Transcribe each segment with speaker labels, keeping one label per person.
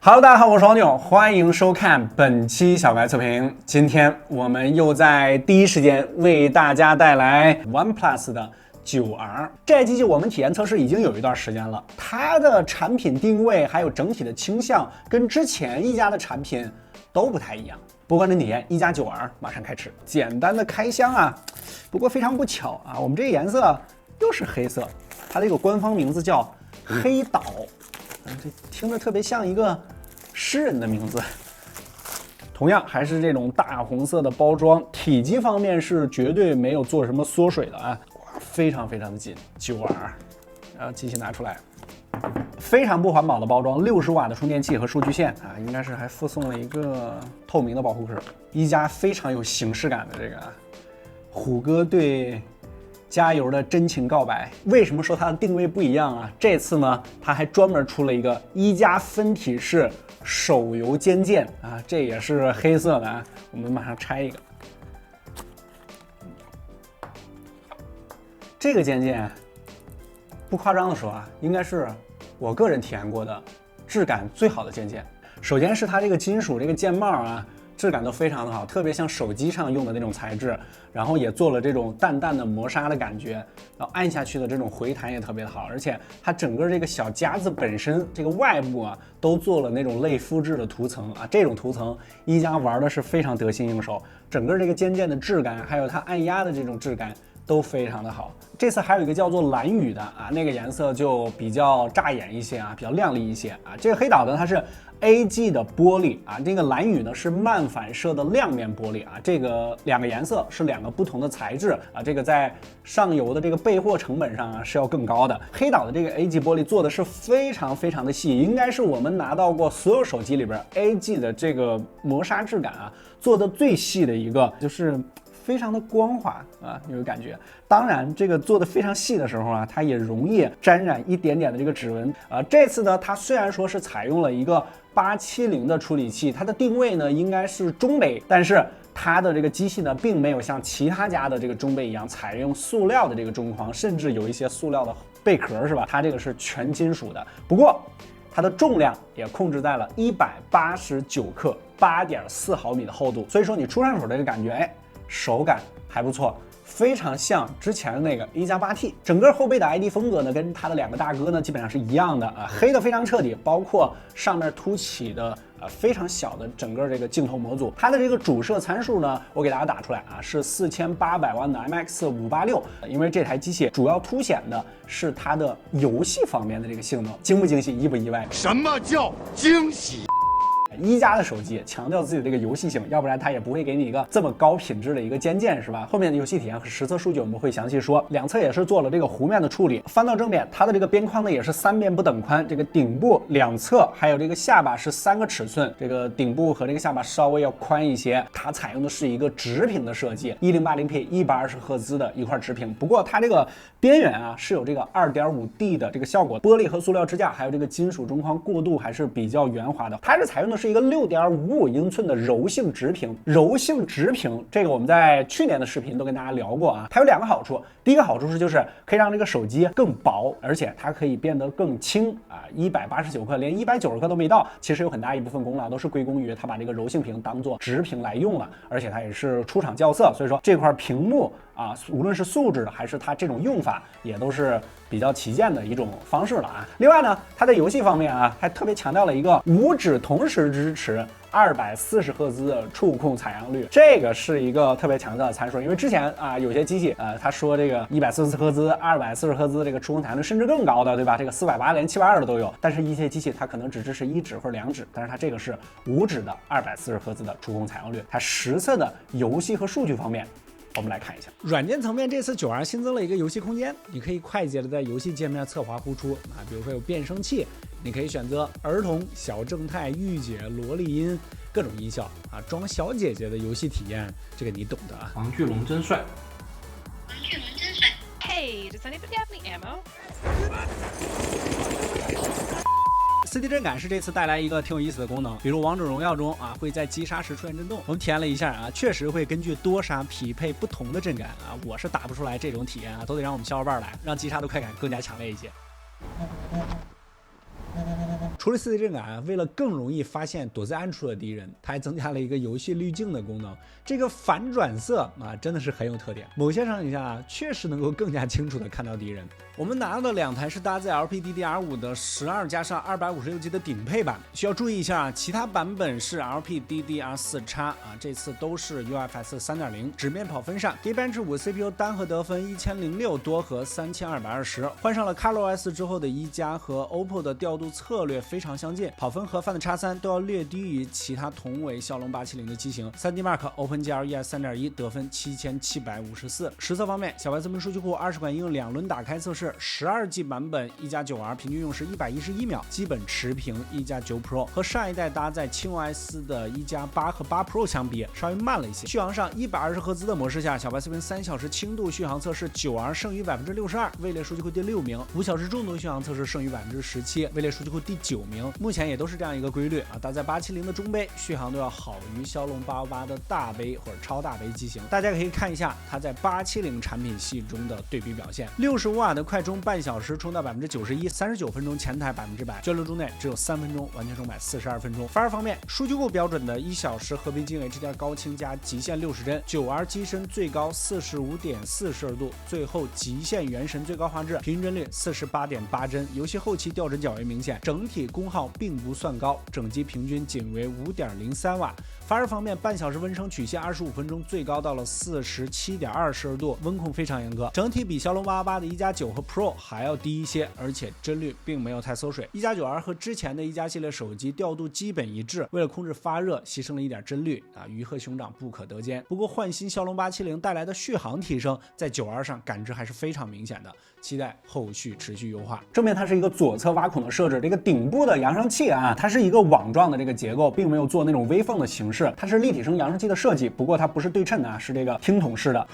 Speaker 1: Hello， 大家好，我是黄牛，欢迎收看本期小白测评。今天我们又在第一时间为大家带来 OnePlus 的 9R。这台机器我们体验测试已经有一段时间了，它的产品定位还有整体的倾向跟之前一加的产品都不太一样。不关真体验，一加 9R 马上开始。简单的开箱啊，不过非常不巧啊，我们这个颜色又是黑色，它这个官方名字叫黑岛，这听着特别像一个诗人的名字。同样还是这种大红色的包装，体积方面是绝对没有做什么缩水的啊，非常非常的紧。9R， 然后机器拿出来，非常不环保的包装，60瓦的充电器和数据线啊，应该是还附送了一个透明的保护壳。一加非常有形式感的这个虎哥对加油的真情告白。为什么说它的定位不一样啊？这次呢，它还专门出了一个一加分体式手油肩键啊，这也是黑色的啊。我们马上拆一个。这个肩键，不夸张的说啊，应该是我个人体验过的质感最好的肩键。首先是它这个金属这个键帽啊，质感都非常的好，特别像手机上用的那种材质，然后也做了这种淡淡的磨砂的感觉，然后按下去的这种回弹也特别的好，而且它整个这个小夹子本身这个外部啊都做了那种类肤质的涂层啊，这种涂层一加玩的是非常得心应手，整个这个肩键的质感还有它按压的这种质感都非常的好。这次还有一个叫做蓝雨的啊，那个颜色就比较扎眼一些啊，比较亮丽一些啊。这个黑岛呢，它是 AG 的玻璃啊，这个蓝雨呢是漫反射的亮面玻璃啊，这个两个颜色是两个不同的材质啊，这个在上游的这个备货成本上啊是要更高的。黑岛的这个 AG 玻璃做的是非常非常的细，应该是我们拿到过所有手机里边 AG 的这个磨砂质感啊做的最细的一个，就是非常的光滑啊，有感觉。当然，这个做的非常细的时候啊，它也容易沾染一点点的这个指纹啊。这次呢，它虽然说是采用了一个870的处理器，它的定位呢应该是中杯，但是它的这个机器呢，并没有像其他家的这个中杯一样采用塑料的这个中框，甚至有一些塑料的贝壳，是吧？它这个是全金属的。不过它的重量也控制在了189克，8.4毫米的厚度，所以说你出上手这个感觉，哎，手感还不错，非常像之前的那个一加 8T。整个后背的 ID 风格呢，跟它的两个大哥呢基本上是一样的啊，黑的非常彻底，包括上面凸起的非常小的整个这个镜头模组。它的这个主摄参数呢，我给大家打出来啊，是4800万的 MX586，因为这台机器主要凸显的是它的游戏方面的这个性能，惊不惊喜，意不意外？
Speaker 2: 什么叫惊喜？
Speaker 1: 一加的手机强调自己的这个游戏性，要不然它也不会给你一个这么高品质的一个肩键，是吧？后面的游戏体验和实测数据我们会详细说。两侧也是做了这个弧面的处理。翻到正面，它的这个边框呢也是3边不等宽，这个顶部、两侧还有这个下巴是3个尺寸，这个顶部和这个下巴稍微要宽一些。它采用的是一个直屏的设计，1080p 120赫兹的一块直屏。不过它这个边缘啊是有这个 2.5D 的这个效果，玻璃和塑料支架还有这个金属中框过渡还是比较圆滑的。它是采用的是一个6.55英寸的柔性直屏，柔性直屏这个我们在去年的视频都跟大家聊过啊。它有2个好处，第一个好处是就是可以让这个手机更薄，而且它可以变得更轻啊，189克连190克都没到，其实有很大一部分功劳都是归功于它把这个柔性屏当做直屏来用了，而且它也是出厂校色，所以说这块屏幕啊，无论是素质还是它这种用法，也都是比较旗舰的一种方式了啊。另外呢，它在游戏方面啊，还特别强调了一个5指同时支持240赫兹的触控采样率，这个是一个特别强调的参数。因为之前啊，有些机器他说这个144赫兹、240赫兹这个触控采样率甚至更高的，对吧？这个480连720的都有。但是一些机器它可能只支持1指或者2指，但是它这个是5指的240赫兹的触控采样率。它实测的游戏和数据方面，我们来看一下。软件层面，这次9R新增了一个游戏空间，你可以快捷的在游戏界面侧滑呼出啊，比如说有变声器，你可以选择儿童、小正太、御姐、萝莉音各种音效啊，装小姐姐的游戏体验，这个你懂的啊。
Speaker 3: 黄巨龙真帅。
Speaker 4: Hey, does anybody have any ammo?4D
Speaker 1: 震感是这次带来一个挺有意思的功能，比如王者荣耀中啊会在击杀时出现震动，我们体验了一下啊，确实会根据多杀匹配不同的震感啊，我是打不出来这种体验啊，都得让我们小伙伴来，让击杀的快感更加强烈一些。除了4D 震感，为了更容易发现躲在暗处的敌人，它还增加了一个游戏滤镜的功能。这个反转色真的是很有特点，某些场景下确实能够更加清楚的看到敌人。我们拿到的2台是搭载 LPDDR5 的12加上 256G 的顶配版，需要注意一下其他版本是 LPDDR4X 这次都是 UFS 3.0， 直面跑分上 Geekbench 5 CPU 单核得分1006，多核3220，换上了 ColorOS 之后的1加和 OPPO 的调度策略非常相近，跑分和 Find X3 都要略低于其他同为骁龙870的机型。3D Mark OpenGL ES 3.1得分7754。实测方面，小白测评数据库20款应用2轮打开测试，12G 版本1加9R 平均用时111秒，基本持平1加9 Pro， 和上一代搭载轻 OS 的1加8和8 Pro 相比，稍微慢了一些。续航上120赫兹的模式下，小白测评3小时轻度续航测试9R 胜于62%，位列数据库第6名；5小时重度续航测试胜于17%，位列数据库第9名。目前也都是这样一个规律搭载870的中杯，续航都要好于骁龙888的大杯或者超大杯机型。大家可以看一下它在870产品系中的对比表现，65瓦的快充半小时充到91%，39分钟前台100%，交流中内只有3分钟完全充满42分钟。发热方面，数据库标准的1小时合皮金 HDR 高清加极限60帧，9R 机身最高45.4摄氏度，最后极限原神最高画质，平均帧率48.8帧，游戏后期掉帧较为明显，整体功耗并不算高，整机平均仅为5.03瓦。发热方面，半小时温升曲线25分钟，最高到了47.2摄氏度，温控非常严格，整体比骁龙888的1加9和 Pro 还要低一些，而且帧率并没有太缩水。1加9R 和之前的1加系列手机调度基本一致，为了控制发热，牺牲了一点帧率鱼和熊掌不可得兼。不过换新骁龙870带来的续航提升，在9R 上感知还是非常明显的，期待后续持续优化。正面它是一个左侧挖孔的设置，这个顶部的扬声器它是一个网状的这个结构，并没有做那种微缝的形式，它是立体声扬声器的设计，不过它不是对称的是这个听筒式的。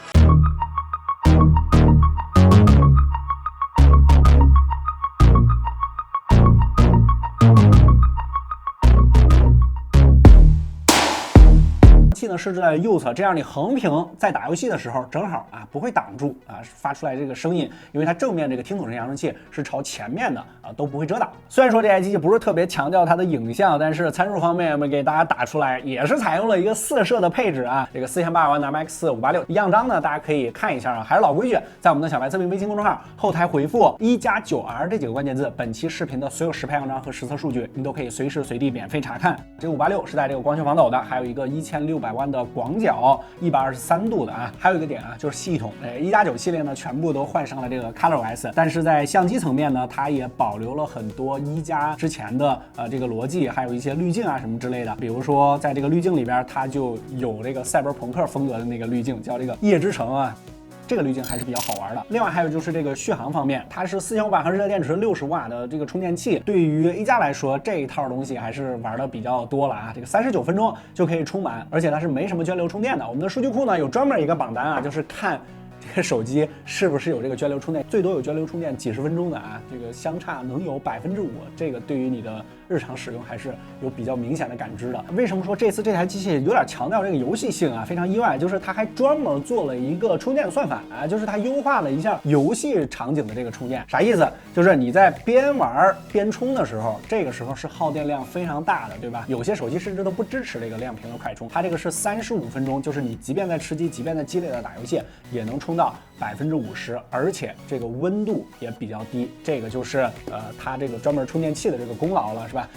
Speaker 1: 呢设置在右侧，这样你横屏在打游戏的时候正好不会挡住发出来这个声音，因为它正面这个听筒式扬声器是朝前面的都不会遮挡。虽然说这台机器不是特别强调它的影像，但是参数方面我们给大家打出来也是采用了一个4摄的配置这个4800万的 MX586样张呢，大家可以看一下还是老规矩，在我们的小白测评微信公众号后台回复1加9R 这几个关键字，本期视频的所有实拍样张和实测数据你都可以随时随地免费查看。这个586是带这个光学防抖的，还有一个1600万的广角123度的还有一个点就是系统1加9系列呢全部都换上了这个 ColorOS， 但是在相机层面呢，它也保留了很多1加之前的这个逻辑，还有一些滤镜什么之类的。比如说在这个滤镜里边，它就有这个赛博朋克风格的那个滤镜，叫这个夜之城这个滤镜还是比较好玩的。另外还有就是这个续航方面，它是4500毫安时的电池，60瓦的这个充电器，对于A加来说这一套东西还是玩的比较多了这个39分钟就可以充满，而且它是没什么涓流充电的。我们的数据库呢有专门一个榜单就是看这个手机是不是有这个涓流充电，最多有涓流充电几十分钟的这个相差能有5%，这个对于你的日常使用还是有比较明显的感知的。为什么说这次这台机器有点强调这个游戏性非常意外，就是它还专门做了一个充电算法就是它优化了一下游戏场景的这个充电。啥意思？就是你在边玩边充的时候，这个时候是耗电量非常大的，对吧？有些手机甚至都不支持这个亮屏的快充，它这个是35分钟，就是你即便在吃鸡，即便在激烈的打游戏，也能充到50%，而且这个温度也比较低，这个就是它这个专门充电器的这个功劳了，是吧？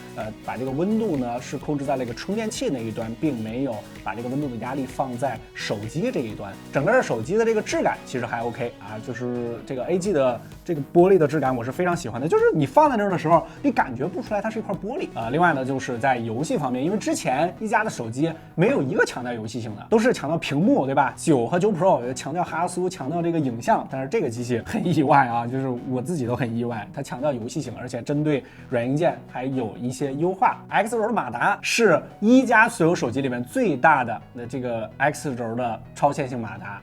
Speaker 1: 把这个温度呢是控制在这个充电器那一端，并没有把这个温度的压力放在手机这一端。整个手机的这个质感其实还 OK 就是这个 AG 的这个玻璃的质感我是非常喜欢的，就是你放在那儿的时候，你感觉不出来它是一块玻璃另外呢，就是在游戏方面，因为之前一加的手机没有一个强调游戏性的，都是强调屏幕，对吧？9和9 Pro 强调哈苏，强调这个影像，但是这个机器很意外就是我自己都很意外，它强调游戏性，而且针对软硬件还有一些优化。X 轴的马达是一加所有手机里面最大的这个 X 轴的超线性马达。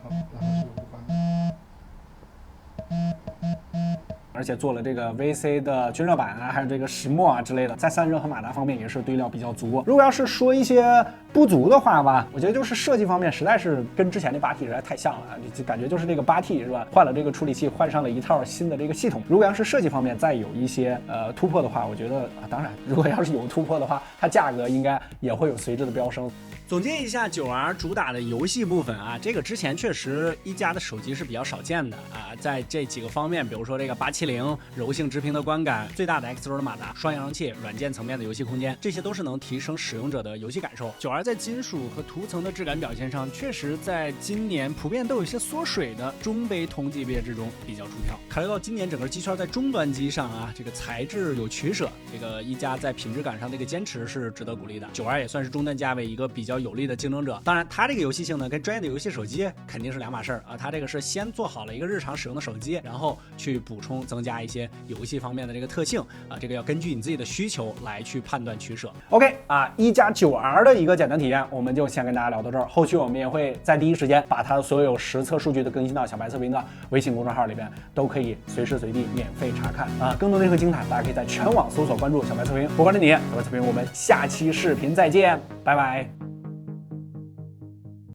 Speaker 1: 好，然后是有不发。而而且做了这个 VC 的均热板啊，还有这个石墨啊之类的，在散热和马达方面也是堆料比较足。如果要是说一些不足的话吧，我觉得就是设计方面实在是跟之前的8T实在太像了，就感觉就是这个8T 是吧，换了这个处理器，换上了一套新的这个系统。如果要是设计方面再有一些突破的话，我觉得当然如果要是有突破的话，它价格应该也会有随之的飙升。总结一下9R 主打的游戏部分啊，这个之前确实一加的手机是比较少见的啊，在这几个方面，比如说这个870柔性直屏的观感，最大的 X 轴的马达，双扬声器，软件层面的游戏空间，这些都是能提升使用者的游戏感受。9R 在金属和涂层的质感表现上，确实在今年普遍都有一些缩水的中杯同级别之中比较出挑。考虑到今年整个机圈在中端机上啊，这个材质有取舍，这个一加在品质感上的一个坚持是值得鼓励的。9R 也算是中端价位一个比较有力的竞争者。当然，它这个游戏性呢，跟专业的游戏手机肯定是两码事儿啊。它这个是先做好了一个日常使用的手机，然后去补充增加一些游戏方面的这个特性啊，这个要根据你自己的需求来去判断取舍。OK 啊，一加9R 的一个简单体验，我们就先跟大家聊到这儿。后续我们也会在第一时间把它所有实测数据的更新到小白测评的微信公众号里边，都可以随时随地免费查看啊。更多内核精彩，大家可以在全网搜索关注小白测评。我关注你，小白测评，我们下期视频再见，拜拜。